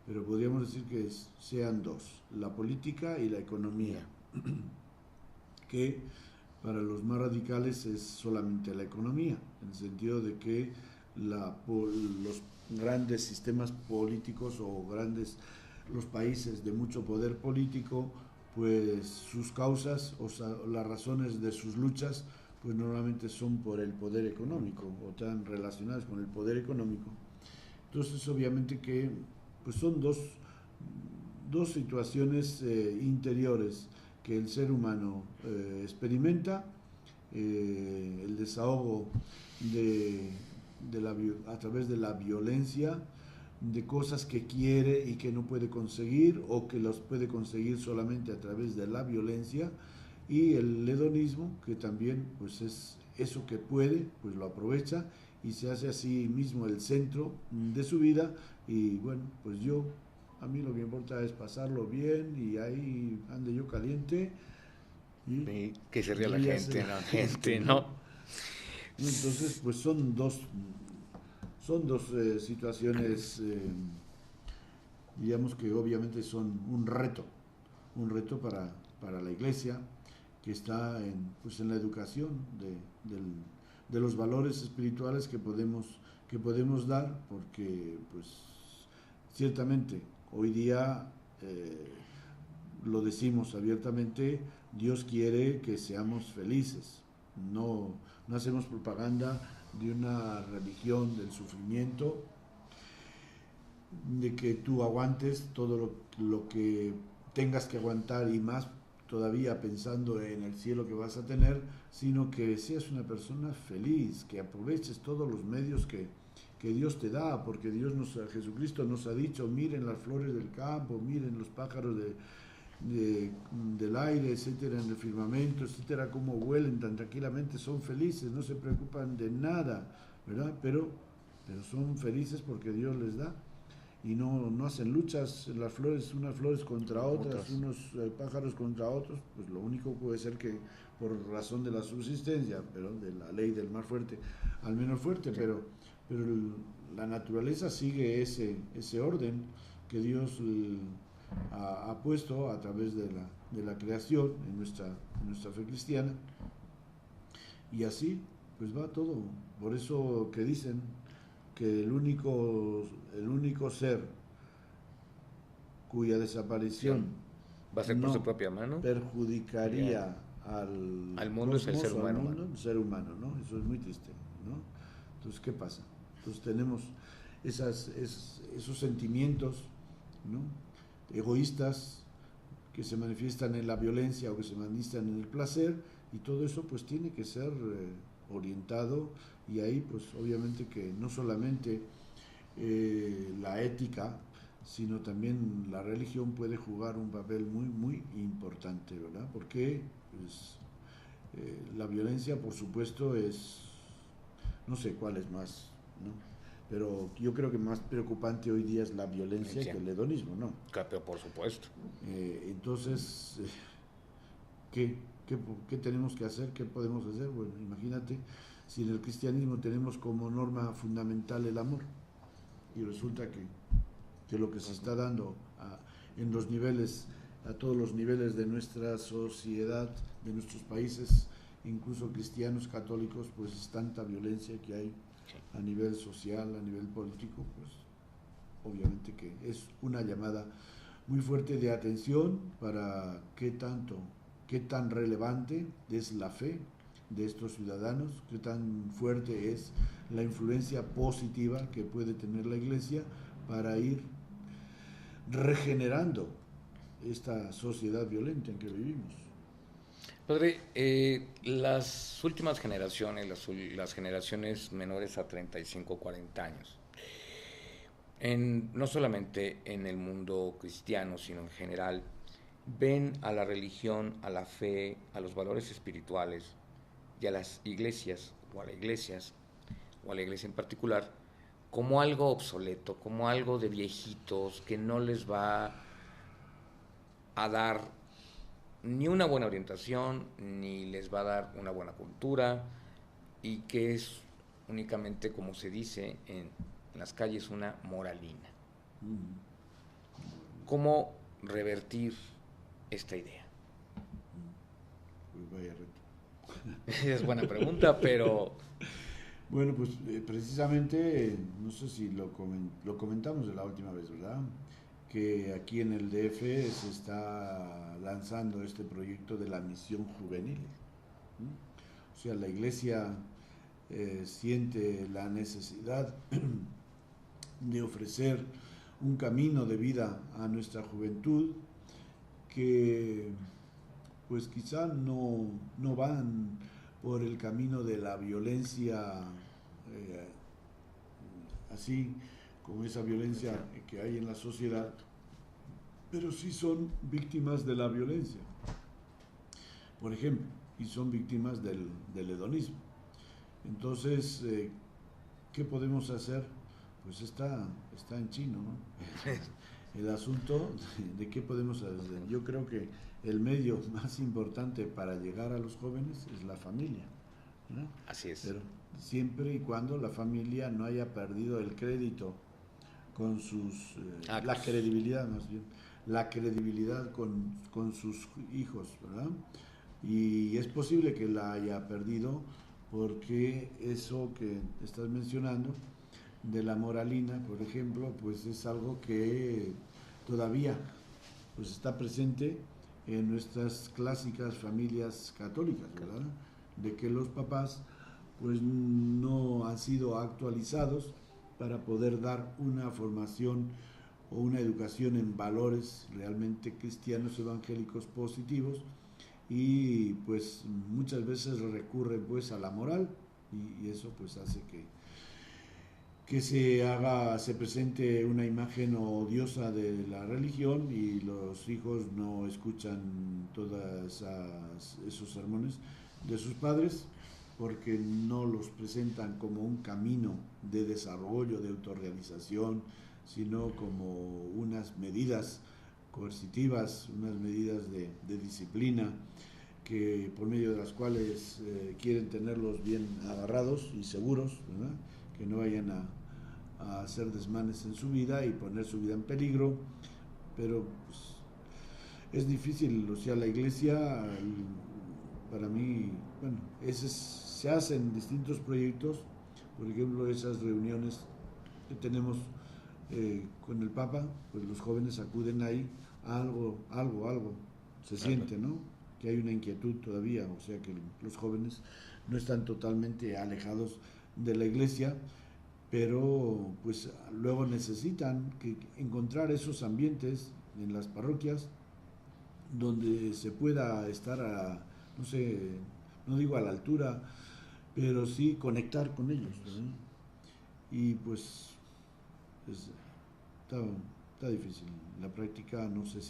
pero podríamos decir que sean dos, la política y la economía, que para los más radicales es solamente la economía, en el sentido de que los grandes sistemas políticos o los países de mucho poder político, pues sus causas o sea, las razones de sus luchas, pues normalmente son por el poder económico o están relacionadas con el poder económico. Entonces obviamente que pues son dos situaciones interiores que el ser humano experimenta, el desahogo a través de la violencia, de cosas que quiere y que no puede conseguir, o que los puede conseguir solamente a través de la violencia, y el hedonismo, que también pues es eso que puede, pues lo aprovecha y se hace a sí mismo el centro de su vida. Y bueno, pues a mí lo que me importa es pasarlo bien, y ahí ande yo caliente y que se ría la gente, ¿no? Entonces pues son dos situaciones, digamos, que obviamente son un reto para la iglesia, que está pues en la educación de los valores espirituales que podemos dar, porque pues ciertamente hoy día, lo decimos abiertamente, Dios quiere que seamos felices, no hacemos propaganda de una religión del sufrimiento, de que tú aguantes todo lo que tengas que aguantar y más todavía pensando en el cielo que vas a tener, sino que seas una persona feliz, que aproveches todos los medios que Dios te da, porque Jesucristo nos ha dicho: miren las flores del campo, miren los pájaros del aire, etcétera, en el firmamento, etcétera, cómo vuelen tan tranquilamente, son felices, no se preocupan de nada, ¿verdad? Pero son felices porque Dios les da, y no hacen luchas, las flores, unas flores contra otras, unos pájaros contra otros. Pues lo único puede ser que por razón de la subsistencia, pero de la ley del más fuerte al menos fuerte, sí. pero la naturaleza sigue ese orden que Dios ha puesto a través de la creación en nuestra fe cristiana. Y así, pues va todo. Por eso que dicen que el único ser cuya desaparición va a ser por su no propia mano. perjudicaría al mundo es el ser cosmos, humano. al mundo, el ser humano, ¿no? Eso es muy triste, ¿no? Entonces, ¿qué pasa? Entonces tenemos esos sentimientos, ¿no? Egoístas que se manifiestan en la violencia o que se manifiestan en el placer, y todo eso pues tiene que ser orientado, y ahí pues obviamente que no solamente la ética, sino también la religión puede jugar un papel muy, muy importante, ¿verdad? Porque pues, la violencia, por supuesto, no sé cuál es más, ¿no? Pero yo creo que más preocupante hoy día es la violencia que el hedonismo, ¿no? Pero por supuesto. Entonces, ¿qué tenemos que hacer? ¿Qué podemos hacer? Bueno, imagínate, si en el cristianismo tenemos como norma fundamental el amor, y resulta que lo que se está dando en los niveles, a todos los niveles de nuestra sociedad, de nuestros países, incluso cristianos, católicos, pues es tanta violencia que hay a nivel social, a nivel político, pues obviamente que es una llamada muy fuerte de atención para qué tan relevante es la fe de estos ciudadanos, qué tan fuerte es la influencia positiva que puede tener la Iglesia para ir regenerando esta sociedad violenta en que vivimos. Padre, las últimas generaciones, las generaciones menores a 35 o 40 años, no solamente en el mundo cristiano, sino en general, ven a la religión, a la fe, a los valores espirituales y a las iglesias, o a las iglesias, o a la iglesia en particular, como algo obsoleto, como algo de viejitos, que no les va a dar ni una buena orientación, ni les va a dar una buena cultura, y que es únicamente, como se dice en las calles, una moralina. ¿Cómo revertir esta idea? Pues vaya reto. Es buena pregunta, pero... Bueno, pues precisamente, no sé si lo comentamos de la última vez, ¿verdad? Que aquí en el DF se está lanzando este proyecto de la misión juvenil. O sea, la Iglesia siente la necesidad de ofrecer un camino de vida a nuestra juventud que pues quizá no van por el camino de la violencia, así como esa violencia que hay en la sociedad, pero sí son víctimas de la violencia, por ejemplo, y son víctimas del hedonismo. Entonces, ¿qué podemos hacer? Pues está en chino, ¿no? El asunto de qué podemos hacer. Yo creo que el medio más importante para llegar a los jóvenes es la familia, ¿no? Así es. Pero siempre y cuando la familia no haya perdido el crédito con sus... la credibilidad más bien, la credibilidad con sus hijos, ¿verdad? Y es posible que la haya perdido porque eso que estás mencionando de la moralina, por ejemplo, pues es algo que todavía pues está presente en nuestras clásicas familias católicas, ¿verdad? De que los papás pues no han sido actualizados para poder dar una formación o una educación en valores realmente cristianos, evangélicos, positivos, y pues muchas veces recurren pues a la moral, y eso pues hace que se presente una imagen odiosa de la religión, y los hijos no escuchan todos esos sermones de sus padres porque no los presentan como un camino de desarrollo, de autorrealización, sino como unas medidas coercitivas, unas medidas de disciplina, que por medio de las cuales quieren tenerlos bien agarrados y seguros, ¿verdad? Que no vayan a hacer desmanes en su vida y poner su vida en peligro. Pero pues, es difícil, o sea, la Iglesia para mí, bueno, se hacen distintos proyectos, por ejemplo, esas reuniones que tenemos con el Papa, pues los jóvenes acuden ahí, algo se siente, ¿no? Que hay una inquietud todavía, o sea que los jóvenes no están totalmente alejados de la iglesia, pero pues luego necesitan encontrar esos ambientes en las parroquias donde se pueda estar no sé, no digo a la altura, pero sí conectar con ellos, ¿verdad? Y pues está difícil. La práctica, no sé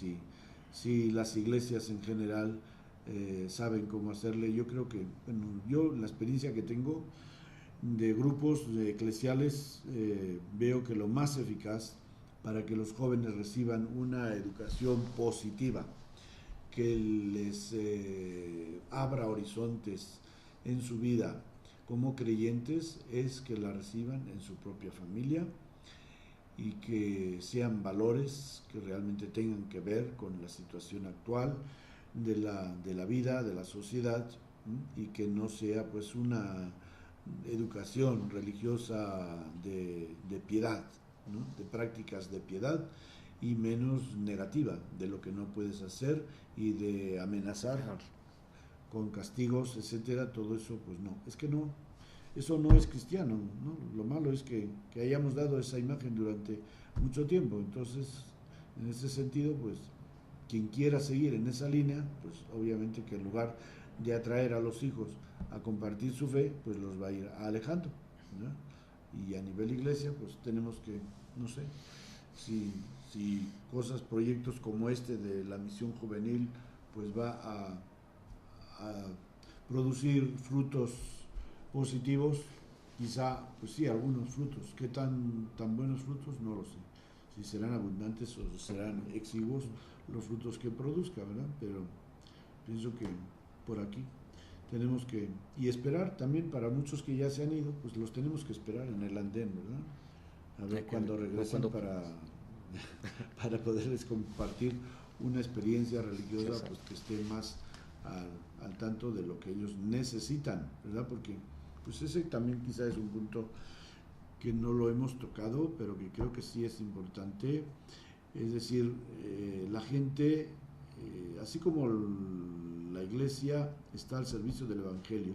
si las iglesias en general saben cómo hacerle. Yo creo que, bueno, yo la experiencia que tengo de grupos eclesiales, veo que lo más eficaz para que los jóvenes reciban una educación positiva, que les abra horizontes en su vida como creyentes, es que la reciban en su propia familia y que sean valores que realmente tengan que ver con la situación actual de la vida, de la sociedad, y que no sea pues una educación religiosa de piedad, ¿no? De prácticas de piedad, y menos negativa de lo que no puedes hacer y de amenazar con castigos, etcétera. Todo eso pues no, es que no, eso no es cristiano, ¿no? Lo malo es que hayamos dado esa imagen durante mucho tiempo. Entonces, en ese sentido, pues quien quiera seguir en esa línea, pues obviamente que en lugar de atraer a los hijos a compartir su fe, pues los va a ir alejando, ¿no? Y a nivel iglesia, pues tenemos que, no sé, si cosas, proyectos como este de la misión juvenil, pues va a producir frutos positivos, quizá, pues sí, algunos frutos. ¿Qué tan buenos frutos? No lo sé. Si serán abundantes o serán exiguos los frutos que produzca, ¿verdad? Pero pienso que por aquí tenemos que, y esperar también para muchos que ya se han ido, pues los tenemos que esperar en el andén, ¿verdad? A ver cuando regresen para poderles compartir una experiencia religiosa, pues que esté más al tanto de lo que ellos necesitan, ¿verdad? Porque pues ese también quizá es un punto que no lo hemos tocado, pero que creo que sí es importante. Es decir, la gente, así como la iglesia está al servicio del evangelio,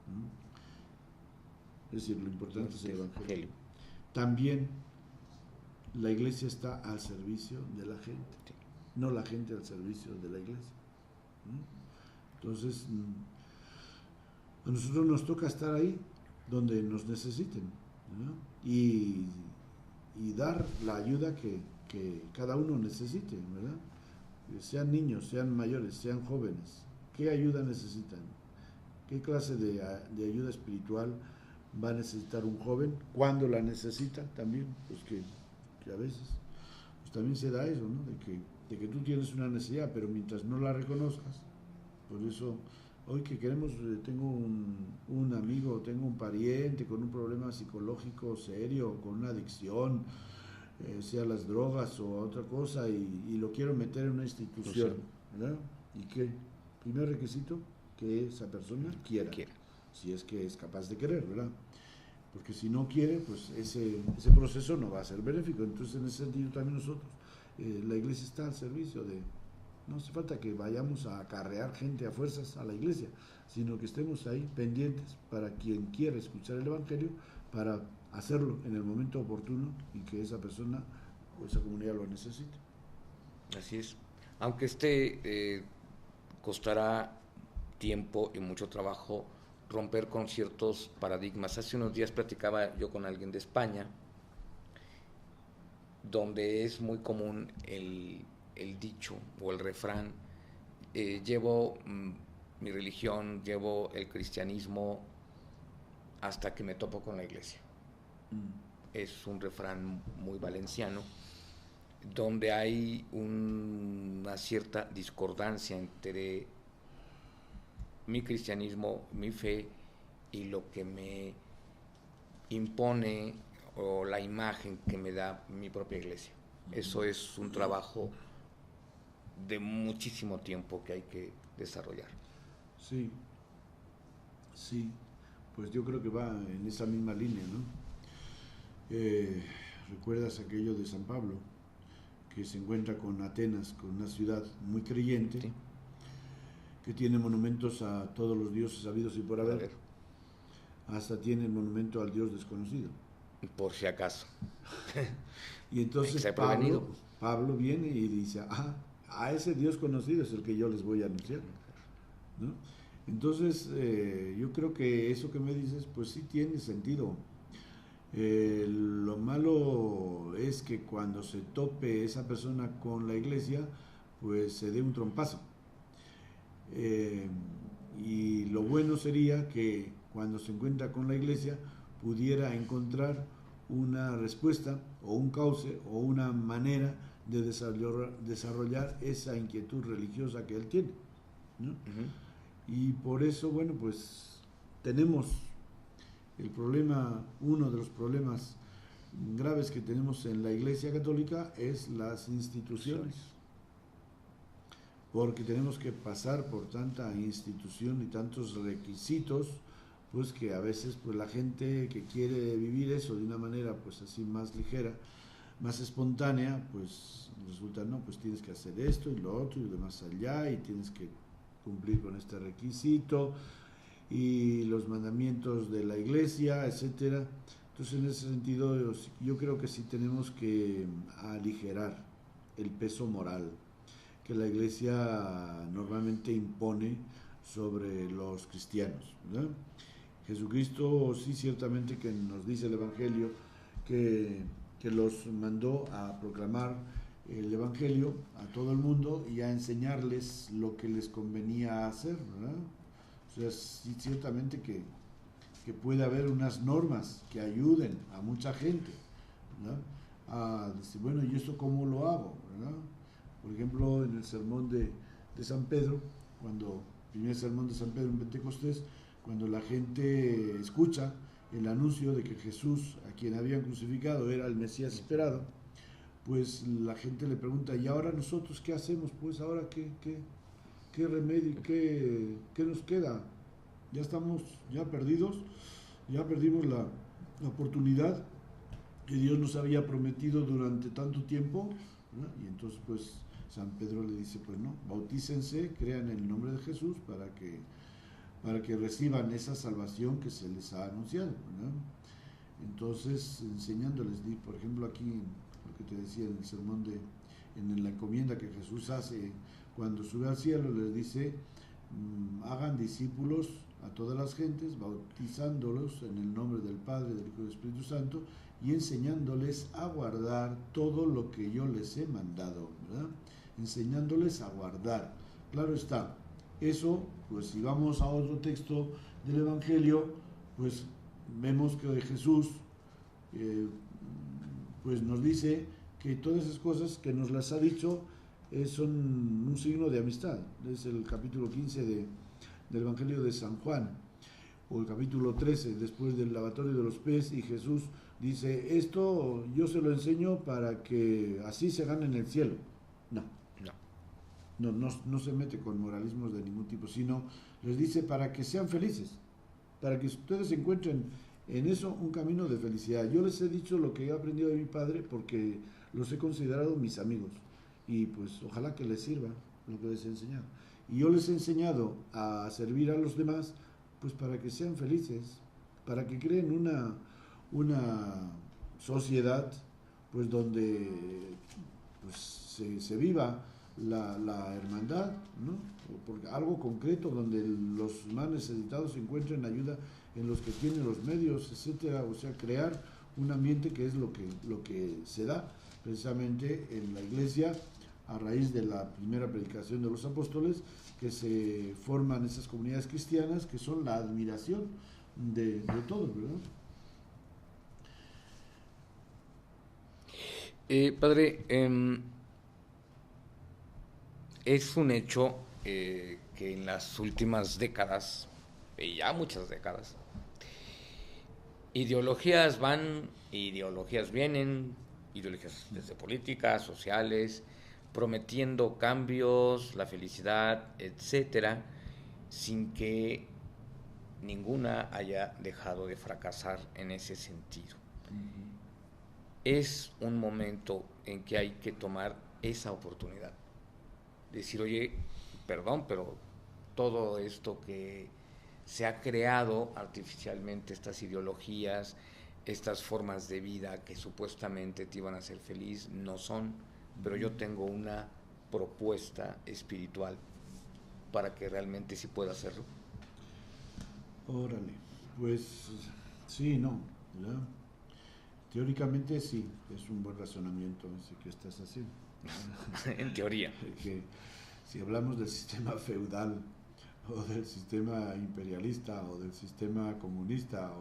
¿no? Es decir, lo importante es el evangelio. También la iglesia está al servicio de la gente, no la gente al servicio de la iglesia, ¿no? Entonces, a nosotros nos toca estar ahí donde nos necesiten, ¿no? Y dar la ayuda que cada uno necesite, ¿verdad? Sean niños, sean mayores, sean jóvenes. ¿Qué ayuda necesitan? ¿Qué clase de ayuda espiritual va a necesitar un joven? ¿Cuándo la necesita? También, pues que a veces pues también se da eso, ¿no? De que tú tienes una necesidad, pero mientras no la reconozcas, por eso hoy que queremos, tengo un amigo, tengo un pariente con un problema psicológico serio, con una adicción, sea las drogas o otra cosa, y lo quiero meter en una institución, ¿verdad? ¿Y qué? Primer requisito, que esa persona quiera, si es que es capaz de querer, ¿verdad? Porque si no quiere, pues ese proceso no va a ser benéfico. Entonces, en ese sentido también nosotros, la iglesia está al servicio de, no hace falta que vayamos a acarrear gente a fuerzas a la iglesia, sino que estemos ahí pendientes para quien quiera escuchar el evangelio, para hacerlo en el momento oportuno y que esa persona o esa comunidad lo necesite. Así es. Aunque costará tiempo y mucho trabajo romper con ciertos paradigmas. Hace unos días platicaba yo con alguien de España, donde es muy común el dicho o el refrán, llevo mi religión, llevo el cristianismo hasta que me topo con la iglesia. Es un refrán muy valenciano, donde hay una cierta discordancia entre mi cristianismo, mi fe y lo que me impone o la imagen que me da mi propia iglesia. Eso es un trabajo de muchísimo tiempo que hay que desarrollar. Sí, sí, pues yo creo que va en esa misma línea, ¿no? ¿Recuerdas aquello de San Pablo, que se encuentra con Atenas, con una ciudad muy creyente, Sí. que tiene monumentos a todos los dioses habidos y por A haber, ver, hasta tiene el monumento al dios desconocido? por si acaso. Y Hay que entonces ser prevenido. Pablo viene y dice, a ese Dios conocido es el que yo les voy a anunciar, ¿no? Entonces, yo creo que eso que me dices, pues sí tiene sentido. Lo malo es que cuando se tope esa persona con la iglesia, pues se dé un trompazo. Eh, y lo bueno sería que cuando se encuentra con la iglesia pudiera encontrar una respuesta o un cauce o una manera de desarrollar esa inquietud religiosa que él tiene, ¿no? Y por eso, bueno, pues tenemos el problema, uno de los problemas graves que tenemos en la Iglesia Católica es las instituciones, porque tenemos que pasar por tanta institución y tantos requisitos, pues que a veces pues la gente que quiere vivir eso de una manera pues así más ligera, más espontánea, pues resulta, no, pues tienes que hacer esto y lo otro y de más allá y tienes que cumplir con este requisito y los mandamientos de la iglesia, etcétera. Entonces, en ese sentido, yo creo que sí tenemos que aligerar el peso moral que la iglesia normalmente impone sobre los cristianos, ¿verdad? Jesucristo sí ciertamente que nos dice el Evangelio que los mandó a proclamar el Evangelio a todo el mundo y a enseñarles lo que les convenía hacer, ¿verdad? O sea, sí, ciertamente que puede haber unas normas que ayuden a mucha gente, ¿verdad? A decir, bueno, ¿y esto cómo lo hago? ¿Verdad? Por ejemplo, en el sermón de San Pedro, primer sermón de San Pedro en Pentecostés, cuando la gente escucha el anuncio de que Jesús, a quien habían crucificado, era el Mesías esperado, pues la gente le pregunta, ¿y ahora nosotros qué hacemos? Pues ahora qué remedio, qué nos queda. Ya estamos ya perdidos, ya perdimos la oportunidad que Dios nos había prometido durante tanto tiempo, ¿verdad? Y entonces pues San Pedro le dice, pues no, bautícense, crean en el nombre de Jesús para que reciban esa salvación que se les ha anunciado, ¿verdad? Entonces, enseñándoles, por ejemplo, aquí, lo que te decía en el sermón en la encomienda que Jesús hace cuando sube al cielo, les dice, hagan discípulos a todas las gentes, bautizándolos en el nombre del Padre, del Hijo y del Espíritu Santo, y enseñándoles a guardar todo lo que yo les he mandado, ¿verdad? Enseñándoles a guardar. Claro está, eso, pues si vamos a otro texto del Evangelio, pues vemos que Jesús pues nos dice que todas esas cosas que nos las ha dicho son un signo de amistad. Es el capítulo 15 del Evangelio de San Juan, o el capítulo 13, después del lavatorio de los pies, y Jesús dice, esto yo se lo enseño para que así se ganen el cielo. No se mete con moralismos de ningún tipo, sino les dice para que sean felices, para que ustedes encuentren en eso un camino de felicidad. Yo les he dicho lo que he aprendido de mi padre porque los he considerado mis amigos y pues ojalá que les sirva lo que les he enseñado. Y yo les he enseñado a servir a los demás pues para que sean felices, para que creen una sociedad pues donde pues se viva la hermandad, ¿no? Porque algo concreto donde los más necesitados encuentren ayuda en los que tienen los medios, etcétera. O sea, crear un ambiente que es lo que se da precisamente en la iglesia a raíz de la primera predicación de los apóstoles, que se forman esas comunidades cristianas que son la admiración de todos, ¿verdad? Padre, es un hecho que en las últimas décadas, ya muchas décadas, ideologías van, ideologías vienen, ideologías desde políticas, sociales, prometiendo cambios, la felicidad, etcétera, sin que ninguna haya dejado de fracasar en ese sentido. Es un momento en que hay que tomar esa oportunidad. Decir, oye, perdón, pero todo esto que se ha creado artificialmente, estas ideologías, estas formas de vida que supuestamente te iban a hacer feliz, no son, pero yo tengo una propuesta espiritual para que realmente sí pueda hacerlo. Órale, pues sí, no, ¿verdad? Teóricamente sí, es un buen razonamiento ese que estás haciendo. En teoría. Que si hablamos del sistema feudal o del sistema imperialista o del sistema comunista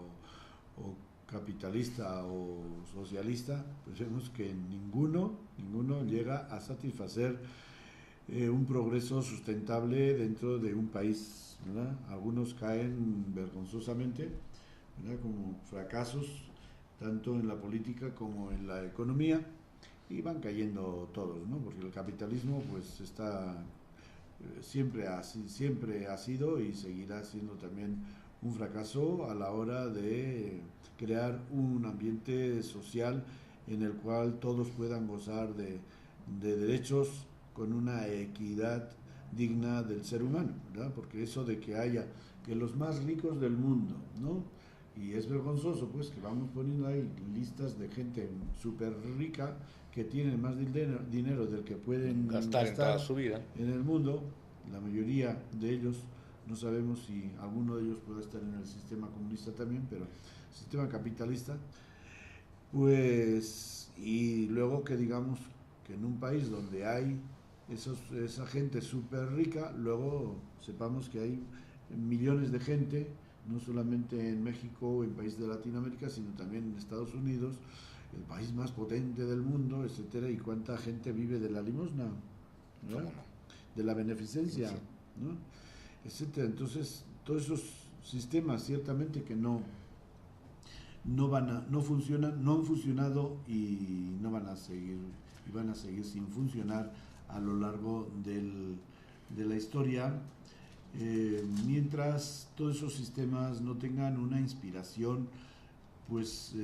o capitalista o socialista, pues vemos que ninguno llega a satisfacer un progreso sustentable dentro de un país, ¿verdad? Algunos caen vergonzosamente, ¿verdad? Como fracasos, tanto en la política como en la economía, y van cayendo todos, ¿no? Porque el capitalismo pues está siempre ha sido y seguirá siendo también un fracaso a la hora de crear un ambiente social en el cual todos puedan gozar de derechos con una equidad digna del ser humano, ¿verdad? Porque eso de que haya que los más ricos del mundo, ¿no? Y es vergonzoso pues que vamos poniendo ahí listas de gente súper rica que tienen más dinero del que pueden gastar en toda su vida en el mundo. La mayoría de ellos, no sabemos si alguno de ellos puede estar en el sistema comunista también, pero el sistema capitalista, pues, y luego que digamos que en un país donde hay esa gente súper rica, luego sepamos que hay millones de gente, no solamente en México o en países de Latinoamérica, sino también en Estados Unidos, el país más potente del mundo, etcétera, y cuánta gente vive de la limosna, ¿no? ¿Cómo no? De la beneficencia, Sí. ¿no? Etcétera. Entonces, todos esos sistemas ciertamente que no funcionan, no han funcionado y no van a seguir, y van a seguir sin funcionar a lo largo de la historia, mientras todos esos sistemas no tengan una inspiración pues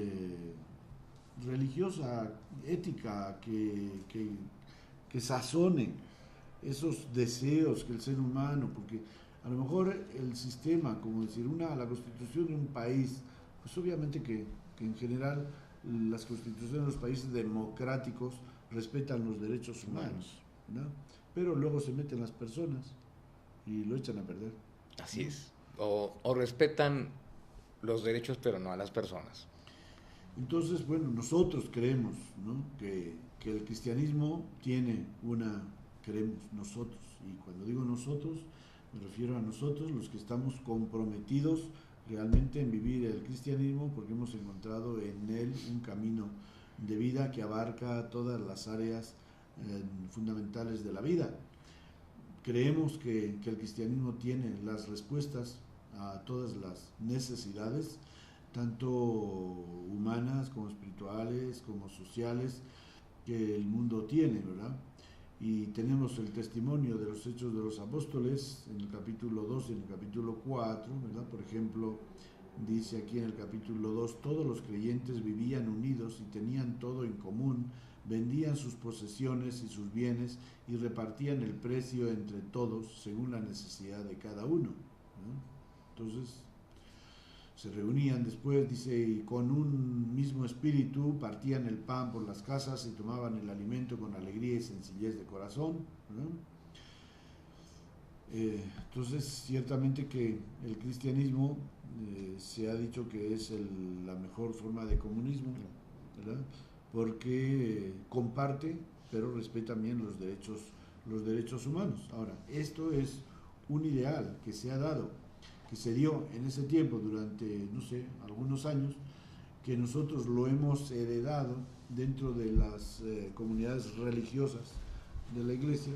religiosa, ética, que sazone esos deseos que el ser humano, porque a lo mejor el sistema, como decir, la constitución de un país, pues obviamente que en general las constituciones de los países democráticos respetan los derechos humanos, ¿no? Pero luego se meten las personas y lo echan a perder. Así es. O respetan los derechos, pero no a las personas. Entonces, bueno, nosotros creemos, ¿no? que el cristianismo tiene creemos nosotros, y cuando digo nosotros, me refiero a nosotros, los que estamos comprometidos realmente en vivir el cristianismo, porque hemos encontrado en él un camino de vida que abarca todas las áreas fundamentales de la vida. Creemos que el cristianismo tiene las respuestas a todas las necesidades, tanto humanas como espirituales, como sociales, que el mundo tiene, ¿verdad? Y tenemos el testimonio de los Hechos de los Apóstoles en el capítulo 2 y en el capítulo 4, ¿verdad? Por ejemplo, dice aquí en el capítulo 2, todos los creyentes vivían unidos y tenían todo en común, vendían sus posesiones y sus bienes y repartían el precio entre todos según la necesidad de cada uno, ¿no? Entonces, se reunían después, dice, y con un mismo espíritu partían el pan por las casas y tomaban el alimento con alegría y sencillez de corazón, ¿no? Entonces, ciertamente que el cristianismo se ha dicho que es la mejor forma de comunismo, ¿verdad? Porque comparte, pero respeta también los derechos humanos. Ahora, esto es un ideal que se ha dado, que se dio en ese tiempo durante, no sé, algunos años, que nosotros lo hemos heredado dentro de las comunidades religiosas de la iglesia,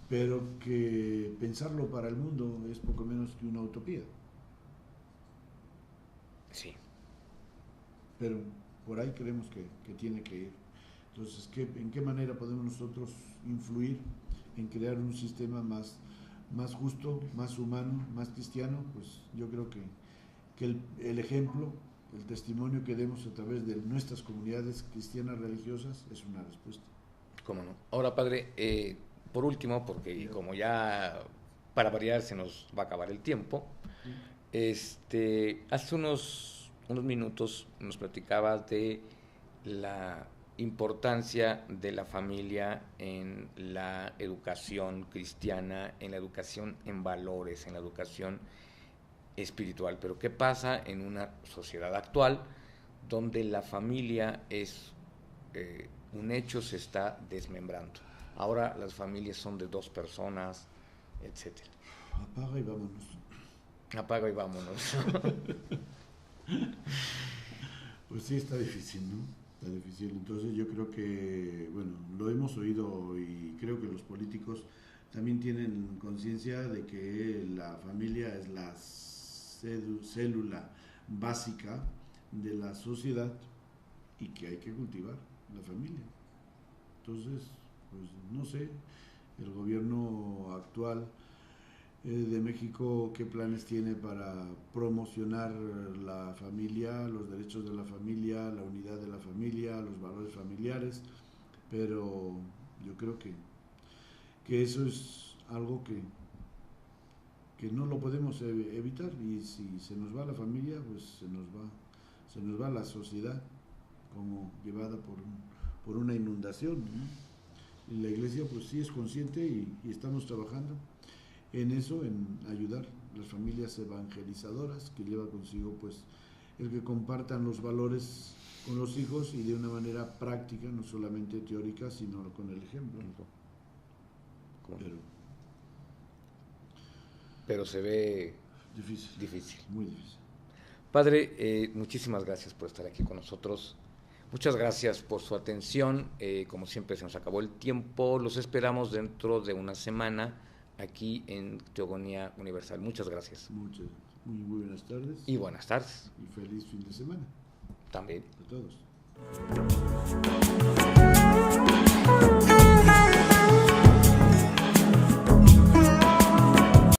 pero que pensarlo para el mundo es poco menos que una utopía. Sí. Pero por ahí creemos que tiene que ir. Entonces, ¿en qué manera podemos nosotros influir en crear un sistema más más justo, más humano, más cristiano, pues yo creo que el ejemplo, el testimonio que demos a través de nuestras comunidades cristianas religiosas es una respuesta. ¿Cómo no? Ahora, padre, por último, porque como ya para variar se nos va a acabar el tiempo, hace unos minutos nos platicabas de la importancia de la familia en la educación cristiana, en la educación en valores, en la educación espiritual. Pero ¿qué pasa en una sociedad actual donde la familia es un hecho, se está desmembrando? Ahora las familias son de 2 personas, etcétera. Apaga y vámonos. Apaga y vámonos. Pues sí, está difícil, ¿no? Está difícil. Entonces yo creo que, bueno, lo hemos oído y creo que los políticos también tienen conciencia de que la familia es la célula básica de la sociedad y que hay que cultivar la familia. Entonces, pues no sé, el gobierno actual de México, ¿qué planes tiene para promocionar la familia, los derechos de la familia, la unidad de la familia, los valores familiares? Pero yo creo que eso es algo que no lo podemos evitar, y si se nos va la familia, pues se nos va la sociedad como llevada por una inundación, ¿no? Y la iglesia pues sí es consciente y estamos trabajando en eso, en ayudar las familias evangelizadoras, que lleva consigo pues el que compartan los valores con los hijos y de una manera práctica, no solamente teórica, sino con el ejemplo. Pero se ve difícil, muy difícil. Padre, muchísimas gracias por estar aquí con nosotros. Muchas gracias por su atención. Como siempre se nos acabó el tiempo. Los esperamos dentro de una semana aquí en Teogonía Universal. Muchas gracias. Muy buenas tardes. Y buenas tardes. Y feliz fin de semana. También. A todos.